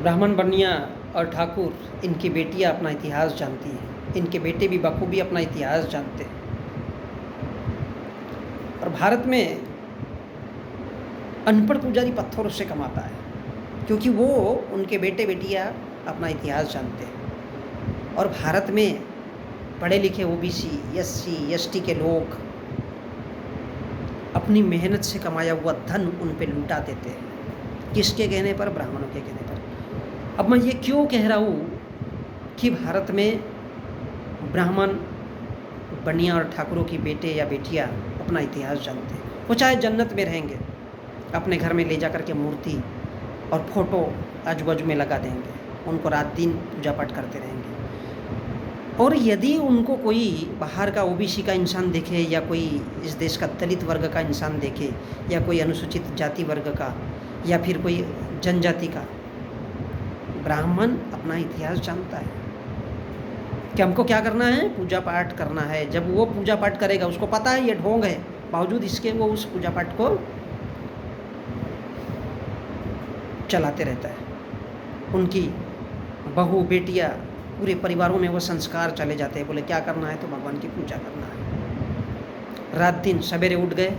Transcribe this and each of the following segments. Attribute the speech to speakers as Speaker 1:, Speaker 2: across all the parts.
Speaker 1: ब्राह्मण बनिया और ठाकुर, इनकी बेटियां अपना इतिहास जानती हैं, इनके बेटे भी बखूबी अपना इतिहास जानते हैं। और भारत में अनपढ़ पुजारी पत्थरों से कमाता है, क्योंकि वो उनके बेटे बेटियां अपना इतिहास जानते हैं। और भारत में पढ़े लिखे ओबीसी, एससी, एसटी के लोग अपनी मेहनत से कमाया हुआ धन उन पे लूटा देते हैं। किसके कहने पर? ब्राह्मणों के कहने पर। अब मैं ये क्यों कह रहा हूँ कि भारत में ब्राह्मण बनिया और ठाकुरों की बेटे या बेटियाँ अपना इतिहास जानते हैं। वो चाहे जन्नत में रहेंगे, अपने घर में ले जा कर के मूर्ति और फोटो आजू बाजू में लगा देंगे, उनको रात दिन पूजा पाठ करते रहेंगे। और यदि उनको कोई बाहर का ओबीसी का इंसान देखे, या कोई इस देश का दलित वर्ग का इंसान देखे, या कोई अनुसूचित जाति वर्ग का, या फिर कोई जनजाति का, ब्राह्मण अपना इतिहास जानता है कि हमको क्या करना है, पूजा पाठ करना है। जब वो पूजा पाठ करेगा, उसको पता है ये ढोंग है, बावजूद इसके वो उस पूजा पाठ को चलाते रहता है। उनकी बहू बेटियां, पूरे परिवारों में वो संस्कार चले जाते हैं। बोले क्या करना है? तो भगवान की पूजा करना है। रात दिन सवेरे उठ गए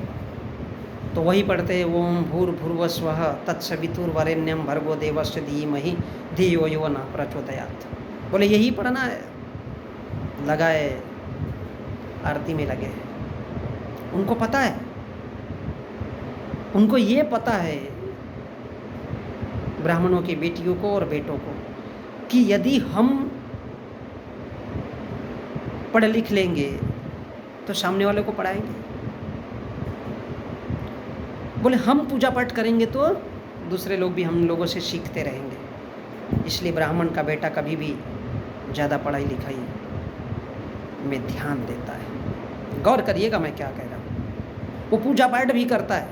Speaker 1: तो वही पढ़ते हैं, ओम भूर्भुवस्वः तत्सवितुर्वरेण्यं भर्गो देवस्य धीमहि धियो यो न प्रचोदयात्। बोले यही पढ़ना है। लगाए आरती में लगे। उनको पता है, उनको ये पता है ब्राह्मणों की बेटियों को और बेटों को कि यदि हम पढ़ लिख लेंगे तो सामने वाले को पढ़ाएंगे। बोले हम पूजा पाठ करेंगे तो दूसरे लोग भी हम लोगों से सीखते रहेंगे। इसलिए ब्राह्मण का बेटा कभी भी ज़्यादा पढ़ाई लिखाई में ध्यान देता है। गौर करिएगा मैं क्या कह रहा हूँ। वो पूजा पाठ भी करता है,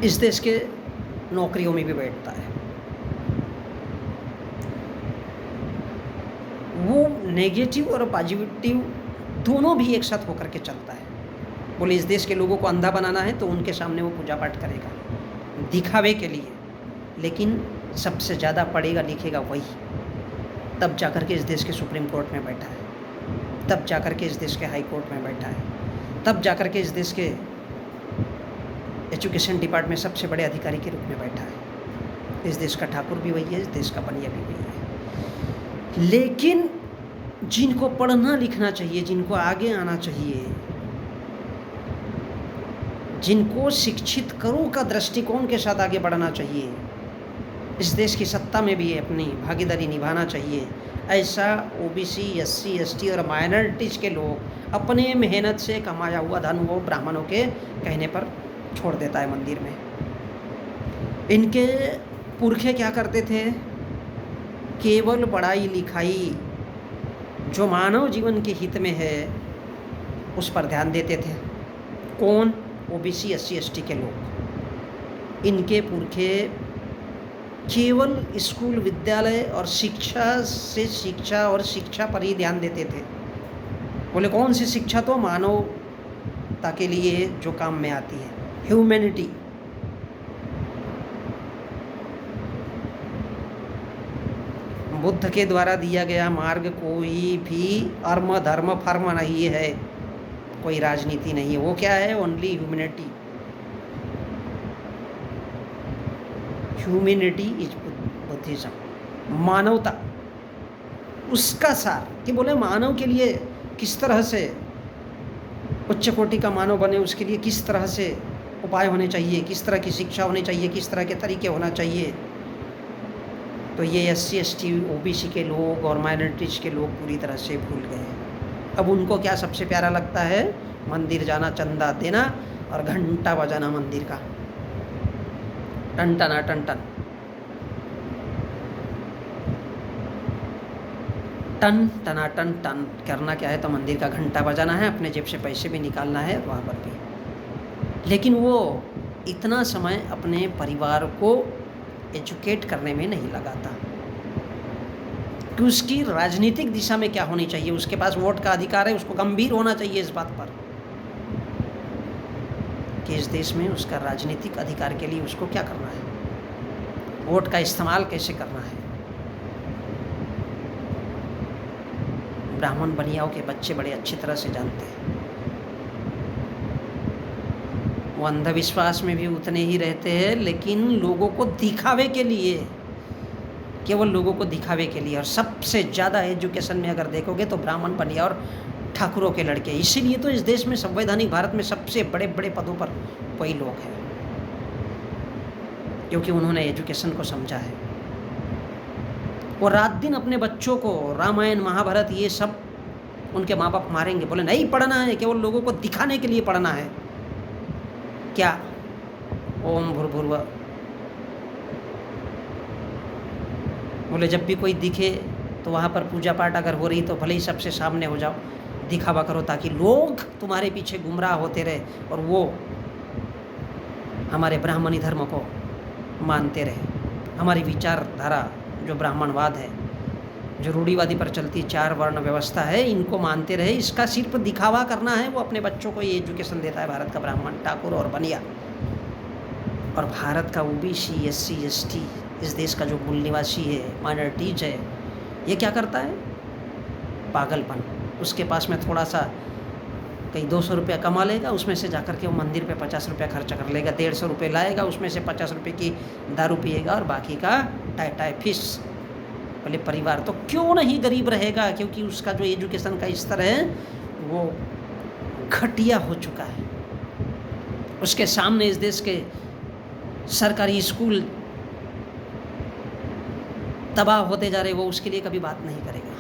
Speaker 1: इस देश के नौकरियों में भी बैठता है। वो नेगेटिव और पॉजिटिव दोनों भी एक साथ होकर के चलता है। बोले इस देश के लोगों को अंधा बनाना है तो उनके सामने वो पूजा पाठ करेगा दिखावे के लिए, लेकिन सबसे ज़्यादा पढ़ेगा लिखेगा वही। तब जाकर के इस देश के सुप्रीम कोर्ट में बैठा है, तब जाकर के इस देश के हाई कोर्ट में बैठा है, तब जाकर के इस देश के एजुकेशन डिपार्टमेंट में सबसे बड़े अधिकारी के रूप में बैठा है। इस देश का ठाकुर भी वही है, इस देश का बनिया भी वही है। लेकिन जिनको पढ़ना लिखना चाहिए, जिनको आगे आना चाहिए, जिनको शिक्षित करों का दृष्टिकोण के साथ आगे बढ़ना चाहिए, इस देश की सत्ता में भी अपनी भागीदारी निभाना चाहिए, ऐसा ओबीसी, एससी, एसटी और माइनॉरिटीज़ के लोग अपने मेहनत से कमाया हुआ धन वो ब्राह्मणों के कहने पर छोड़ देता है मंदिर में। इनके पुरखे क्या करते थे? केवल पढ़ाई लिखाई जो मानव जीवन के हित में है उस पर ध्यान देते थे। कौन? ओबीसी, एससी, एसटी के लोग। इनके पुरखे केवल स्कूल, विद्यालय और शिक्षा से शिक्षा और शिक्षा पर ही ध्यान देते थे। बोले कौन सी शिक्षा? तो मानवता के लिए जो काम में आती है, ह्यूमैनिटी। बुद्ध के द्वारा दिया गया मार्ग कोई भी अर्म धर्म फर्म नहीं है, कोई राजनीति नहीं है। वो क्या है? Only humanity. Humanity is Buddhism. मानवता, उसका सार कि बोले मानव के लिए किस तरह से उच्च कोटि का मानव बने, उसके लिए किस तरह से उपाय होने चाहिए, किस तरह की शिक्षा होनी चाहिए, किस तरह के तरीके होना चाहिए। तो ये एससी, एसटी, ओबीसी के लोग और माइनॉरिटीज़ के लोग पूरी तरह से भूल गए। अब उनको क्या सबसे प्यारा लगता है? मंदिर जाना, चंदा देना और घंटा बजाना मंदिर का, टन टना टन टन टन टना टन टन करना क्या है? तो मंदिर का घंटा बजाना है, अपने जेब से पैसे भी निकालना है वहाँ पर भी। लेकिन वो इतना समय अपने परिवार को एजुकेट करने में नहीं लगाता कि उसकी राजनीतिक दिशा में क्या होनी चाहिए। उसके पास वोट का अधिकार है, उसको गंभीर होना चाहिए इस बात पर कि इस देश में उसका राजनीतिक अधिकार के लिए उसको क्या करना है। वोट का इस्तेमाल कैसे करना है। ब्राह्मण बनियाओं के बच्चे बड़े अच्छी तरह से जानते हैं। वो अंधविश्वास में भी उतने ही रहते हैं, लेकिन लोगों को दिखावे के लिए, केवल लोगों को दिखावे के लिए। और सबसे ज़्यादा एजुकेशन में अगर देखोगे तो ब्राह्मण बनिया और ठाकुरों के लड़के। इसीलिए तो इस देश में, संवैधानिक भारत में सबसे बड़े बड़े पदों पर वही लोग हैं, क्योंकि उन्होंने एजुकेशन को समझा है। वो रात दिन अपने बच्चों को रामायण महाभारत ये सब उनके माँ बाप मारेंगे, बोले नहीं पढ़ना है, केवल लोगों को दिखाने के लिए पढ़ना है। क्या ओम भूर्भुवः, बोले जब भी कोई दिखे तो वहाँ पर पूजा पाठ अगर हो रही तो भले ही सबसे सामने हो जाओ, दिखावा करो, ताकि लोग तुम्हारे पीछे गुमराह होते रहे और वो हमारे ब्राह्मणी धर्म को मानते रहे। हमारी विचारधारा जो ब्राह्मणवाद है, जो रूढ़िवादी पर चलती 4 वर्ण व्यवस्था है, इनको मानते रहे। इसका सिर्फ दिखावा करना है। वो अपने बच्चों को ये एजुकेशन देता है, भारत का ब्राह्मण, ठाकुर और बनिया। और भारत का ओबीसी, एससी, एसटी, इस देश का जो मूल निवासी है, माइनॉरिटीज है, ये क्या करता है? पागलपन। उसके पास में थोड़ा सा कहीं 200 रुपया कमा लेगा, उसमें से जाकर के वो मंदिर पे 50 रुपया खर्च कर लेगा, 150 रुपये लाएगा, उसमें से 50 रुपये की दारू पिएगा और बाकी का टाई फिश। भले परिवार तो क्यों नहीं गरीब रहेगा, क्योंकि उसका जो एजुकेशन का स्तर है वो घटिया हो चुका है। उसके सामने इस देश के सरकारी स्कूल तबाह होते जा रहे, वो उसके लिए कभी बात नहीं करेगा।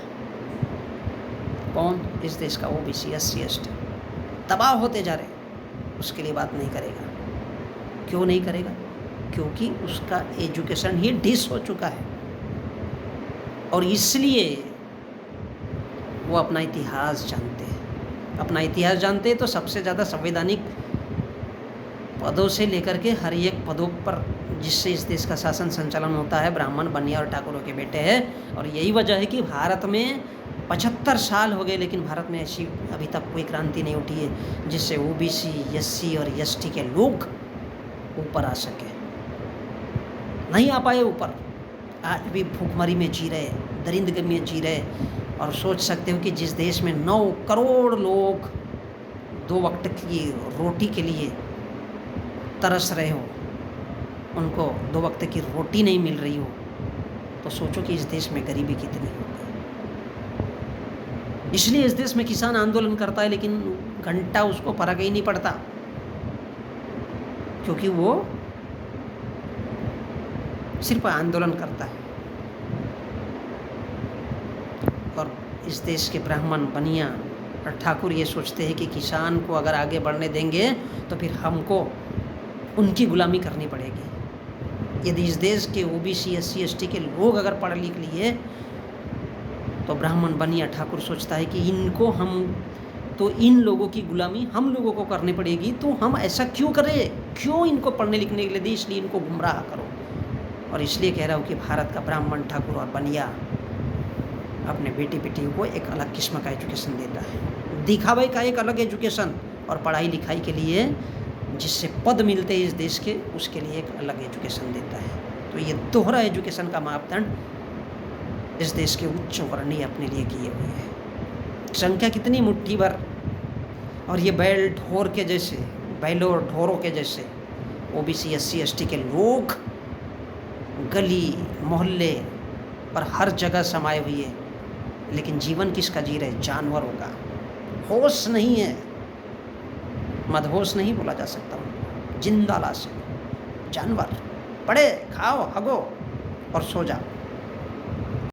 Speaker 1: कौन? इस देश का ओबीसी, एससी, एसटी तबाह होते जा रहे, उसके लिए बात नहीं करेगा। क्यों नहीं करेगा? क्योंकि उसका एजुकेशन ही डिस हो चुका है। और इसलिए वो अपना इतिहास जानते हैं। अपना इतिहास जानते हैं तो सबसे ज़्यादा संवैधानिक पदों से लेकर के हर एक पदों पर जिससे इस देश का शासन संचालन होता है, ब्राह्मण, बनिया और ठाकुरों के बेटे हैं। और यही वजह है कि भारत में 75 साल हो गए, लेकिन भारत में ऐसी अभी तक कोई क्रांति नहीं उठी है जिससे ओबीसी, एससी और एसटी के लोग ऊपर आ सके। नहीं आ पाए ऊपर। आज भी भूखमरी में जी रहे, दरिंदगी में जी रहे। और सोच सकते हो कि जिस देश में 9 करोड़ लोग 2 वक्त की रोटी के लिए तरस रहे हो, उनको 2 वक्त की रोटी नहीं मिल रही हो, तो सोचो कि इस देश में गरीबी कितनी होगी। इसलिए इस देश में किसान आंदोलन करता है, लेकिन घंटा उसको फर्क ही नहीं पड़ता, क्योंकि वो सिर्फ आंदोलन करता है। और इस देश के ब्राह्मण, बनिया और ठाकुर ये सोचते हैं कि किसान को अगर आगे बढ़ने देंगे तो फिर हमको उनकी गुलामी करनी पड़ेगी। यदि इस देश के ओबीसी, एससी, एसटी के लोग अगर पढ़ लिख लिए तो ब्राह्मण, बनिया, ठाकुर सोचता है कि इनको हम तो इन लोगों की गुलामी हम लोगों को करनी पड़ेगी, तो हम ऐसा क्यों करें, क्यों इनको पढ़ने लिखने के लिए दें, इसलिए इनको गुमराह करो। और इसलिए कह रहा हूँ कि भारत का ब्राह्मण, ठाकुर और बनिया अपने बेटी बेटियों को एक अलग किस्म का एजुकेशन देता है। दिखावे का एक अलग एजुकेशन, और पढ़ाई लिखाई के लिए जिससे पद मिलते हैं इस देश के, उसके लिए एक अलग एजुकेशन देता है। तो ये दोहरा एजुकेशन का मापदंड इस देश के उच्च वर्णीय अपने लिए किए हुए हैं। संख्या कितनी, मुट्ठी भर। और ये बैलों और ढोरों के जैसे ओबीसी, एससी, एसटी के लोग गली मोहल्ले पर हर जगह समाये हुए हैं, लेकिन जीवन किसका जी रहे? जानवरों का। होश नहीं है, मदहोश नहीं बोला जा सकता उनको, जिंदा लाश, जानवर। पढ़े, खाओ, हगो और सो जाओ।